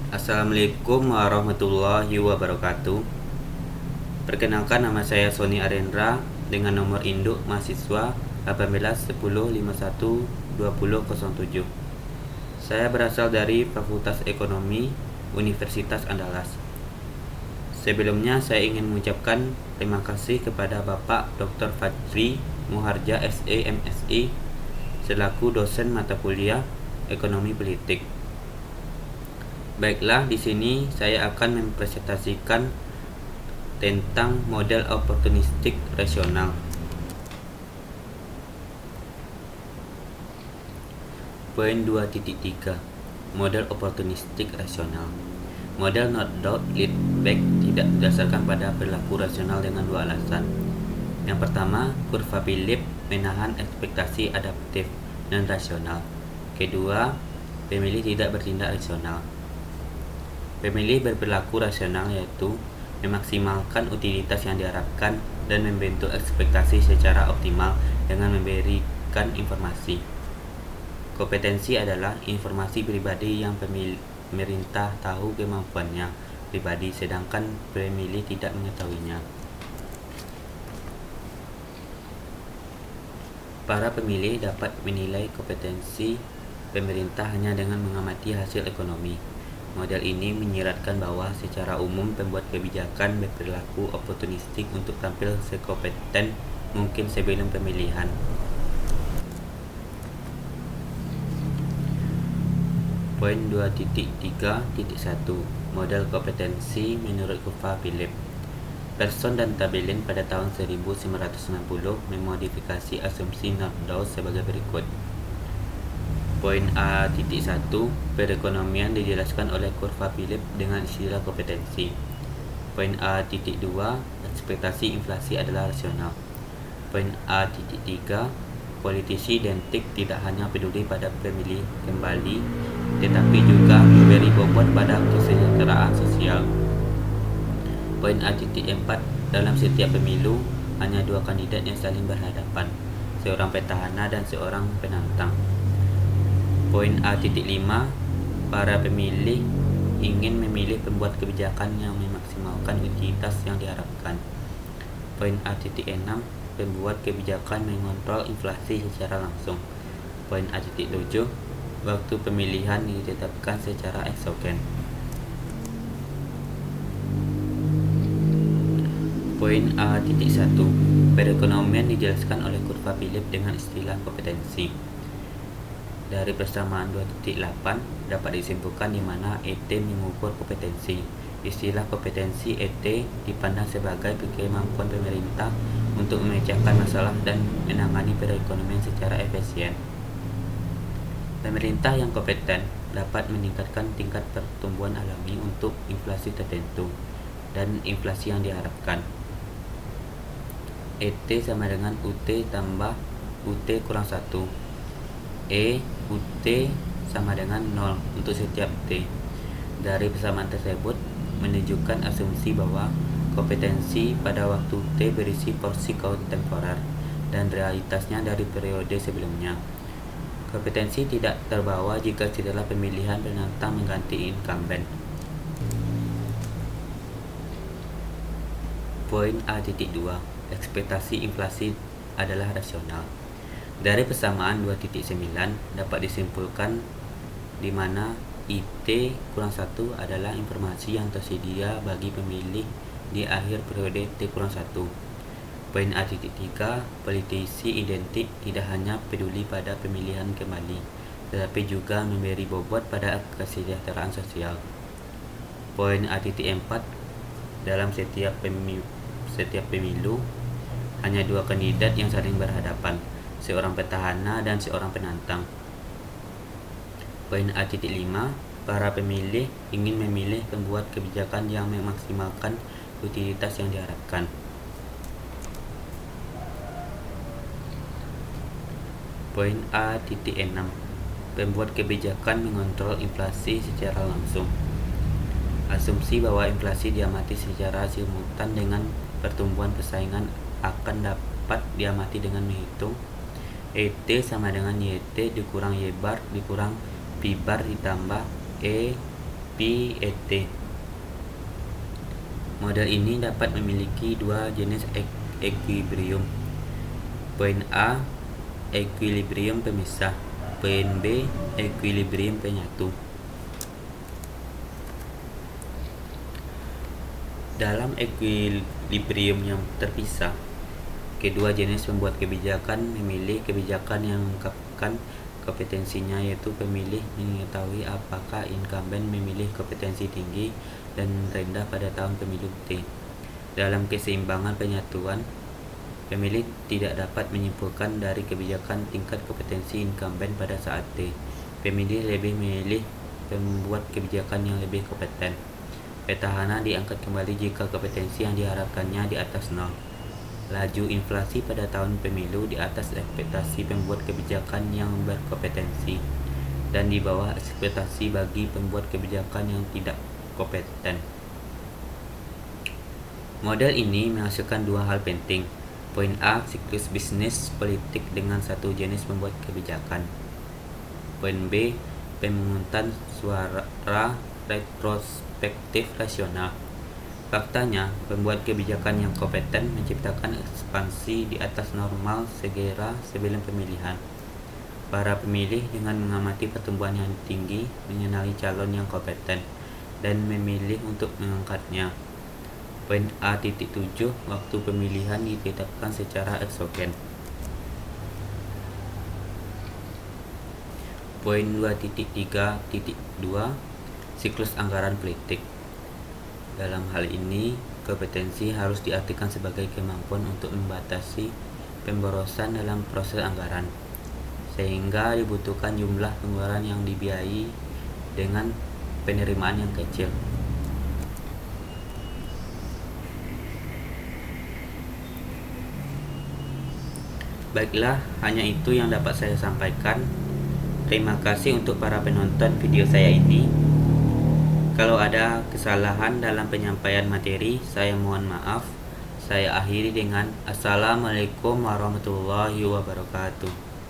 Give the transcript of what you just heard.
Assalamualaikum warahmatullahi wabarakatuh. Perkenalkan, nama saya Sony Arendra dengan nomor induk mahasiswa 1810512007. Saya berasal dari Fakultas Ekonomi Universitas Andalas. Sebelumnya saya ingin mengucapkan terima kasih kepada Bapak Dr. Fadri Muharja SE MSI selaku dosen mata kuliah Ekonomi Politik. Baiklah, di sini saya akan mempresentasikan tentang model oportunistik rasional. Poin 2.3, model oportunistik rasional. Model not doubt lead back tidak didasarkan pada perilaku rasional dengan dua alasan. Yang pertama, kurva Philip menahan ekspektasi adaptif dan rasional. Kedua, pemilih tidak bertindak rasional. Pemilih berperilaku rasional yaitu memaksimalkan utilitas yang diharapkan dan membentuk ekspektasi secara optimal dengan memberikan informasi. Kompetensi adalah informasi pribadi yang pemerintah tahu kemampuannya pribadi, sedangkan pemilih tidak mengetahuinya. Para pemilih dapat menilai kompetensi pemerintah hanya dengan mengamati hasil ekonomi. Model ini menyiratkan bahwa secara umum pembuat kebijakan berperilaku oportunistik untuk tampil sekompeten mungkin sebelum pemilihan. Poin 2.3.1, model kompetensi menurut kurva Philip. Person dan Tabelin pada tahun 1990 memodifikasi asumsi Nordau sebagai berikut. Poin A.1, perekonomian dijelaskan oleh kurva Philip dengan istilah kompetensi. Poin A.2, ekspektasi inflasi adalah rasional. Poin A.3, politisi identik tidak hanya peduli pada pemilih kembali, tetapi juga memberi bobot pada kesejahteraan sosial. Poin A.4, dalam setiap pemilu hanya dua kandidat yang saling berhadapan, seorang petahana dan seorang penantang. Poin A.5, para pemilih ingin memilih pembuat kebijakan yang memaksimalkan utilitas yang diharapkan. Poin A.6, pembuat kebijakan mengontrol inflasi secara langsung. Poin A.7, waktu pemilihan ditetapkan secara eksogen. Poin A.1, perekonomian dijelaskan oleh kurva Philip dengan istilah kompetensi. Dari persamaan 2.8 dapat disimpulkan di mana ET mengukur kompetensi. Istilah kompetensi ET dipandang sebagai kemampuan pemerintah untuk memecahkan masalah dan menangani perekonomian secara efisien. Pemerintah yang kompeten dapat meningkatkan tingkat pertumbuhan alami untuk inflasi tertentu dan inflasi yang diharapkan. ET sama dengan UT tambah UT kurang 1. UT sama dengan 0 untuk setiap T. Dari persamaan tersebut menunjukkan asumsi bahwa kompetensi pada waktu T berisi porsi kontemporer dan realitasnya dari periode sebelumnya. Kompetensi tidak terbawa jika setelah pemilihan penantang mengganti incumbent. Poin A.2, ekspektasi inflasi adalah rasional. Dari persamaan 2.9 dapat disimpulkan di mana IT kurang 1 adalah informasi yang tersedia bagi pemilih di akhir periode T kurang 1. Poin A.3, politisi identik tidak hanya peduli pada pemilihan kembali, tetapi juga memberi bobot pada kesejahteraan sosial. Poin A.4, dalam setiap pemilu hanya dua kandidat yang saling berhadapan, seorang petahana dan seorang penantang. Poin A.5, para pemilih ingin memilih pembuat kebijakan yang memaksimalkan utilitas yang diharapkan. Poin A.6, pembuat kebijakan mengontrol inflasi secara langsung. Asumsi bahwa inflasi diamati secara simultan dengan pertumbuhan persaingan akan dapat diamati dengan menghitung ET sama dengan YT dikurang Y bar dikurang P bar ditambah E PET. Model ini dapat memiliki dua jenis equilibrium. Poin A, equilibrium pemisah. Poin B, equilibrium penyatu. Dalam equilibrium yang terpisah, kedua jenis pembuat kebijakan memilih kebijakan yang mengungkapkan kompetensinya, yaitu pemilih mengetahui apakah incumbent memilih kompetensi tinggi dan rendah pada tahun pemilu T. Dalam keseimbangan penyatuan, pemilih tidak dapat menyimpulkan dari kebijakan tingkat kompetensi incumbent pada saat T. Pemilih lebih memilih pembuat kebijakan yang lebih kompeten. Petahana diangkat kembali jika kompetensi yang diharapkannya di atas 0. Laju inflasi pada tahun pemilu di atas ekspektasi pembuat kebijakan yang berkompetensi dan di bawah ekspektasi bagi pembuat kebijakan yang tidak kompeten. Model ini menghasilkan dua hal penting. Poin A, siklus bisnis politik dengan satu jenis pembuat kebijakan. Poin B, pemungutan suara retrospektif rasional. Faktanya, pembuat kebijakan yang kompeten menciptakan ekspansi di atas normal segera sebelum pemilihan. Para pemilih dengan mengamati pertumbuhan yang tinggi mengenali calon yang kompeten dan memilih untuk mengangkatnya. Poin A.7, waktu pemilihan ditetapkan secara eksogen. Poin 2.3.2, siklus anggaran politik. Dalam hal ini, kompetensi harus diartikan sebagai kemampuan untuk membatasi pemborosan dalam proses anggaran, sehingga dibutuhkan jumlah pengeluaran yang dibiayai dengan penerimaan yang kecil. Baiklah, hanya itu yang dapat saya sampaikan. Terima kasih untuk para penonton video saya ini. Kalau ada kesalahan dalam penyampaian materi, saya mohon maaf. Saya akhiri dengan Assalamualaikum warahmatullahi wabarakatuh.